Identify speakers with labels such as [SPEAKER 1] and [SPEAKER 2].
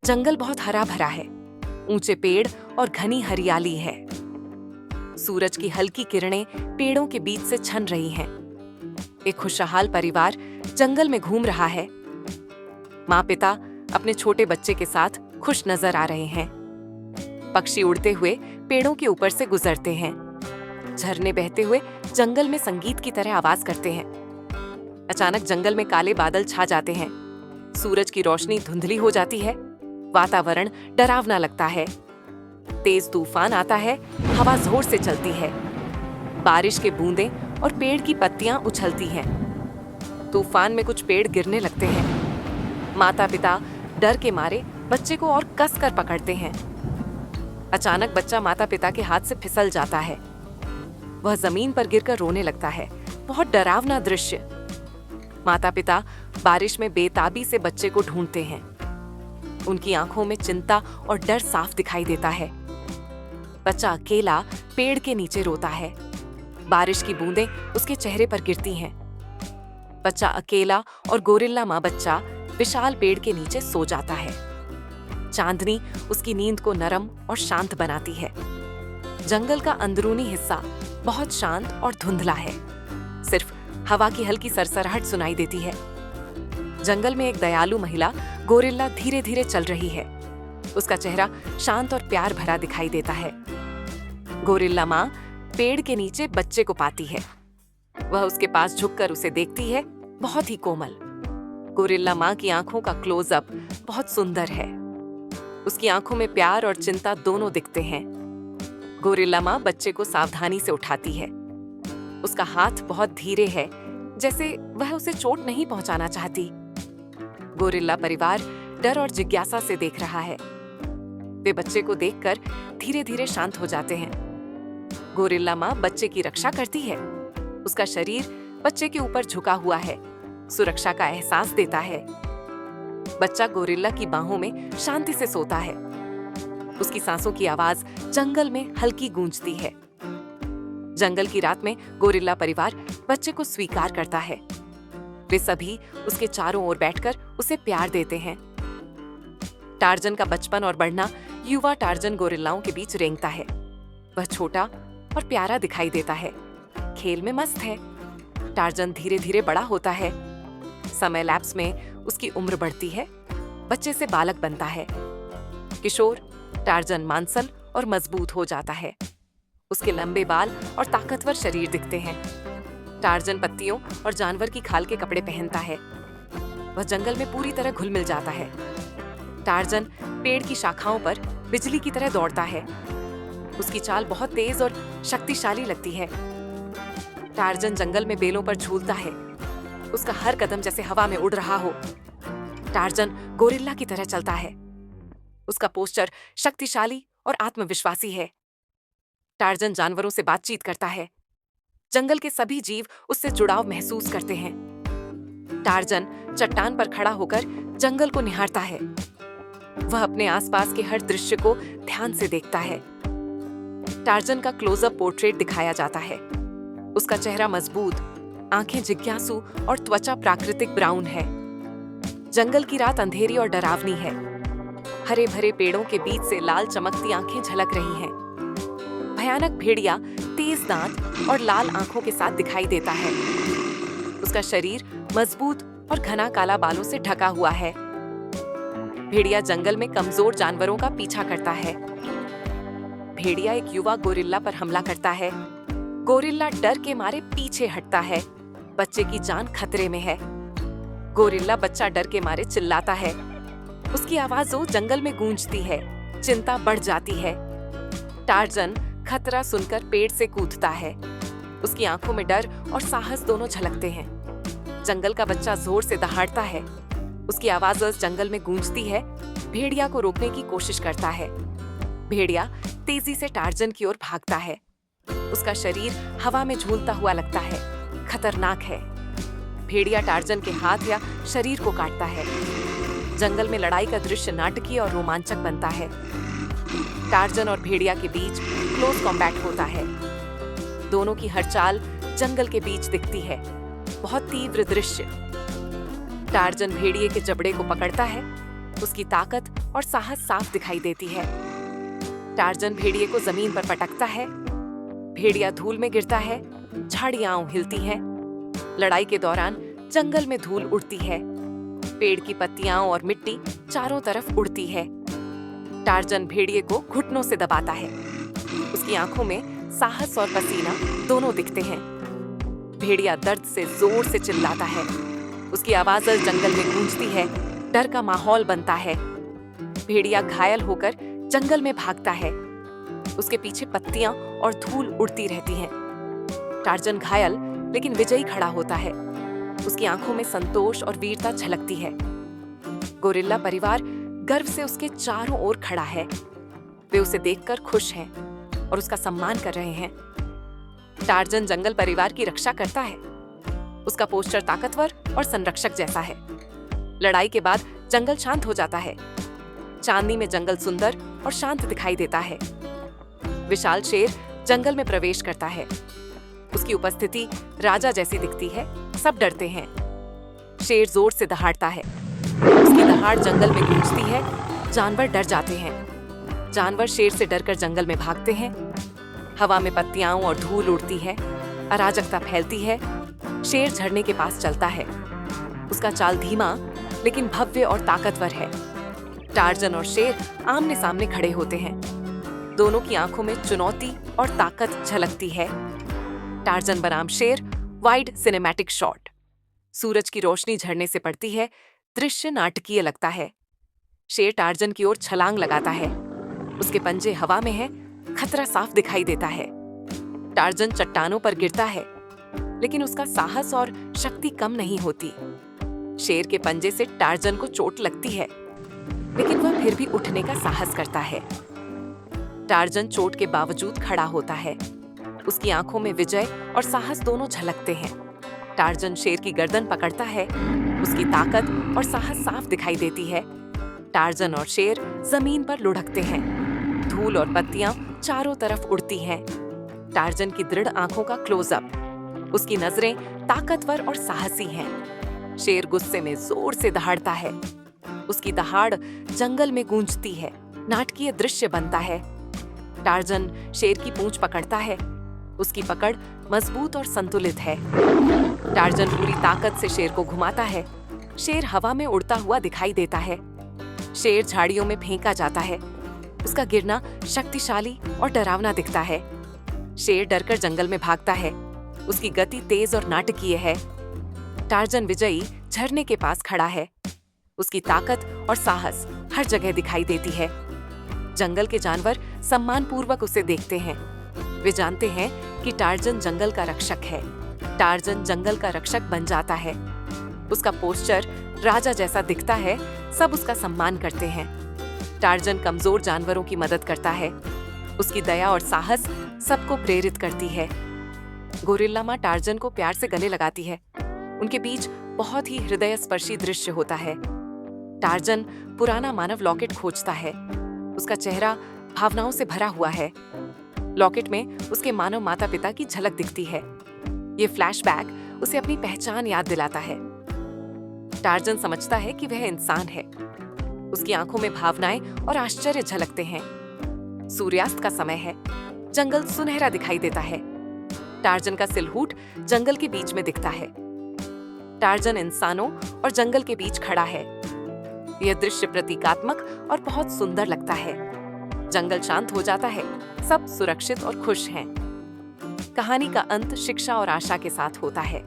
[SPEAKER 1] जंगल बहुत हरा भरा है, ऊंचे पेड़ और घनी हरियाली है। सूरज की हल्की किरणें पेड़ों के बीच से छन रही हैं। एक खुशहाल परिवार जंगल में घूम रहा है। माँ पिता अपने छोटे बच्चे के साथ खुश नजर आ रहे हैं। पक्षी उड़ते हुए पेड़ों के ऊपर से गुजरते हैं। झरने बहते हुए जंगल में संगीत की तरह आवाज करते हैं। अचानक जंगल में काले बादल छा जाते हैं। सूरज की रोशनी धुंधली हो जाती है। वातावरण डरावना लगता है। तेज तूफान आता है, हवा जोर से चलती है। बारिश के बूंदें और पेड़ की पत्तियां उछलती हैं। तूफान में कुछ पेड़ गिरने लगते हैं। माता पिता डर के मारे बच्चे को और कस कर पकड़ते हैं। अचानक बच्चा माता पिता के हाथ से फिसल जाता है। वह जमीन पर गिरकर रोने लगता है। बहुत डरावना दृश्य। माता पिता बारिश में बेताबी से बच्चे को ढूंढते हैं। उनकी आंखों में चिंता और डर साफ दिखाई देता है। बच्चा अकेला पेड़ के नीचे रोता है। बारिश की बूंदें उसके चेहरे पर गिरती हैं। बच्चा अकेला और गोरिल्ला माँ बच्चा विशाल पेड़ के नीचे सो जाता है। चांदनी उसकी नींद को नरम और शांत बनाती है। जंगल का अंदरूनी हिस्सा बहुत शांत और धुंधला है। सिर्फ हवा की हल्की सरसराहट सुनाई देती है। जंगल में एक दयालु महिला गोरिल्ला धीरे धीरे चल रही है। उसका चेहरा शांत और प्यार भरा दिखाई देता है। गोरिल्ला माँ पेड़ के नीचे बच्चे को पाती है। वह उसके पास झुककर उसे देखती है, बहुत ही कोमल। गोरिल्ला माँ की आंखों का क्लोजअप बहुत सुंदर है। उसकी आंखों में प्यार और चिंता दोनों दिखते हैं। गोरिल्ला माँ बच्चे को सावधानी से उठाती है। उसका हाथ बहुत धीरे है, जैसे वह उसे चोट नहीं पहुंचाना चाहती। गोरिल्ला परिवार डर और जिज्ञासा से देख रहा है। वे बच्चे को देखकर धीरे धीरे शांत हो जाते हैं। गोरिल्ला माँ बच्चे की रक्षा करती है। उसका शरीर बच्चे के ऊपर झुका हुआ है, सुरक्षा का एहसास देता है। बच्चा गोरिल्ला की बाहों में शांति से सोता है। उसकी सांसों की आवाज जंगल में हल्की गूंजती है। जंगल की रात में गोरिल्ला परिवार बच्चे को स्वीकार करता है। वे सभी उसके चारों ओर बैठकर उसे प्यार देते हैं। टार्जन का बचपन और बढ़ना युवा टार्जन गोरिल्लाओं के बीच रेंगता है। वह छोटा और प्यारा दिखाई देता है, खेल में मस्त है। टार्जन धीरे धीरे बड़ा होता है। समय लैप्स में उसकी उम्र बढ़ती है। बच्चे से बालक बनता है। किशोर टार्जन मांसल और मजबूत हो जाता है। उसके लंबे बाल और ताकतवर शरीर दिखते हैं। टार्जन पत्तियों और जानवर की खाल के कपड़े पहनता है। वह जंगल में पूरी तरह घुल मिल जाता है। टार्जन पेड़ की शाखाओं पर बिजली की तरह दौड़ता है। उसकी चाल बहुत तेज और शक्तिशाली लगती है। टार्जन जंगल में बेलों पर झूलता है। उसका हर कदम जैसे हवा में उड़ रहा हो। टार्जन गोरिल्ला की तरह चलता है। उसका पोस्चर शक्तिशाली और आत्मविश्वासी है। टार्जन जानवरों से बातचीत करता है। जंगल के सभी जीव उससे जुड़ाव महसूस करते हैं। टार्जन चट्टान पर खड़ा होकर जंगल को निहारता है। वह अपने आसपास के हर दृश्य को ध्यान से देखता है। टार्जन का क्लोजअप पोर्ट्रेट दिखाया जाता है। उसका चेहरा मजबूत, आंखें जिज्ञासु और त्वचा प्राकृतिक ब्राउन है। जंगल की रात अंधेरी और डरावनी है। हरे भरे पेड़ों के बीच से लाल चमकती आंखें झलक रही हैं। भयानक भेड़िया तेज दांत और लाल आंखों के साथ दिखाई देता है। उसका शरीर मजबूत और घना काला बालों से ढका हुआ है। भेड़िया जंगल में कमजोर जानवरों का पीछा करता है। भेड़िया एक युवा गोरिल्ला पर हमला करता है। गोरिल्ला डर के मारे पीछे हटता है। बच्चे की जान खतरे में है। गोरिल्ला बच्चा डर के मारे चिल्लाता है। उसकी आवाज जंगल में गूंजती है। चिंता बढ़ जाती है। टार्जन खतरा सुनकर पेड़ से कूदता है। उसकी आंखों में डर और साहस दोनों झलकते हैं। जंगल का बच्चा जोर से दहाड़ता है। उसकी आवाज जंगल में गूंजती है। भेड़िया को रोकने की कोशिश करता है। भेड़िया तेजी से टार्जन की ओर भागता है। उसका शरीर हवा में झूलता हुआ लगता है। खतरनाक है। भेड़िया टार्जन के हाथ या शरीर को काटता है। जंगल में लड़ाई का दृश्य नाटकीय और रोमांचक बनता है। टार्जन और भेड़िया के बीच क्लोज कॉम्बैट होता है। दोनों की हर चाल जंगल के बीच दिखती है। बहुत तीव्र दृश्य। टार्जन भेड़िए के जबड़े को पकड़ता है। उसकी ताकत और साहस साफ दिखाई देती है। टार्जन भेड़िए को जमीन पर पटकता है। भेड़िया धूल में गिरता है, झाड़ियां हिलती हैं। लड़ाई के दौरान जंगल में धूल उड़ती है। पेड़ की पत्तियां और मिट्टी चारों तरफ उड़ती है। टार्जन भेड़िए को घुटनों से दबाता है। उसकी आंखों में साहस और पसीना दोनों दिखते हैं। भेड़िया दर्द से जोर से चिल्लाता है। उसकी आवाज जंगल में गूंजती है। डर का माहौल बनता है। भेड़िया घायल होकर जंगल में भागता है। उसके पीछे पत्तियां और धूल उड़ती रहती हैं। टार्जन घायल लेकिन विजयी खड़ा होता है। उसकी आंखों में संतोष और वीरता झलकती है। गोरिल्ला परिवार गर्व से उसके चारों ओर खड़ा है। वे उसे देखकर खुश हैं और उसका सम्मान कर रहे हैं। टार्जन जंगल परिवार की रक्षा करता है। उसका पोस्टर ताकतवर और संरक्षक जैसा है। लड़ाई के बाद जंगल शांत हो जाता है। चांदनी में जंगल सुंदर और शांत दिखाई देता है। विशाल शेर जंगल में प्रवेश करता है। उसकी उपस्थिति राजा जैसी दिखती है। सब डरते हैं। शेर जोर से दहाड़ता है। उसकी दहाड़ जंगल में गूंजती है। जानवर डर जाते हैं। जानवर शेर से डरकर जंगल में भागते हैं। हवा में पत्तियां और धूल उड़ती है। अराजकता फैलती है। शेर झरने के पास चलता है। उसका चाल धीमा लेकिन भव्य और ताकतवर है। टार्जन और शेर आमने सामने खड़े होते हैं। दोनों की आंखों में चुनौती और ताकत झलकती है। टार्जन बनाम शेर वाइड सिनेमैटिक शॉट। सूरज की रोशनी झरने से पड़ती है। दृश्य नाटकीय लगता है। शेर टार्जन की ओर छलांग लगाता है। उसके पंजे हवा में हैं। खतरा साफ दिखाई देता है। टार्जन चट्टानों पर गिरता है लेकिन उसका साहस और शक्ति कम नहीं होती। शेर के पंजे से टार्जन को चोट लगती है लेकिन वह फिर भी उठने का साहस करता है। टार्जन चोट के बावजूद खड़ा होता है। उसकी आंखों में विजय और साहस दोनों झलकते हैं। टार्जन शेर की गर्दन पकड़ता है। उसकी ताकत और साहस साफ दिखाई देती है। टार्जन और शेर जमीन पर लुढ़कते हैं। धूल और पत्तियां चारों तरफ उड़ती हैं। टार्जन की दृढ़ आंखों का क्लोजअप। उसकी नजरें ताकतवर और साहसी हैं। शेर गुस्से में जोर से दहाड़ता है। उसकी दहाड़ जंगल में गूंजती है। नाटकीय दृश्य बनता है। टार्जन शेर की पूंछ पकड़ता है। उसकी पकड़ मजबूत और संतुलित है। टार्जन पूरी ताकत से शेर को घुमाता है। शेर हवा में उड़ता हुआ दिखाई देता है। शेर झाड़ियों में फेंका जाता है। उसका गिरना शक्तिशाली और डरावना दिखता है। शेर डरकर जंगल में भागता है। उसकी गति तेज और नाटकीय है। टार्जन विजयी झरने के पास खड़ा है। उसकी ताकत और साहस हर जगह दिखाई देती है। जंगल के जानवर सम्मानपूर्वक उसे देखते हैं। वे जानते हैं कि टार्जन जंगल का रक्षक है। टार्जन जंगल का रक्षक बन जाता है। उसका पोस्चर राजा जैसा दिखता है। सब उसका सम्मान करते हैं। टार्जन कमजोर जानवरों की मदद करता है। उसकी दया और साहस सबको प्रेरित करती है। गोरिल्ला माँ टार्जन को प्यार से गले लगाती है। उनके बीच बहुत ही हृदयस्पर्शी दृश्य होता है। टार्जन पुराना मानव लॉकेट खोजता है। उसका चेहरा भावनाओं से भरा हुआ है। लॉकेट में उसके मानव माता पिता की झलक दिखती है। ये फ्लैशबैक उसे अपनी पहचान याद दिलाता है। टार्जन समझता है कि वह इंसान है। उसकी आंखों में भावनाएं और आश्चर्य झलकते हैं। सूर्यास्त का समय है। जंगल सुनहरा दिखाई देता है। टार्जन का सिलहूट जंगल के बीच में दिखता है। टार्जन इंसानों और जंगल के बीच खड़ा है। यह दृश्य प्रतीकात्मक और बहुत सुंदर लगता है। जंगल शांत हो जाता है। सब सुरक्षित और खुश हैं। कहानी का अंत शिक्षा और आशा के साथ होता है।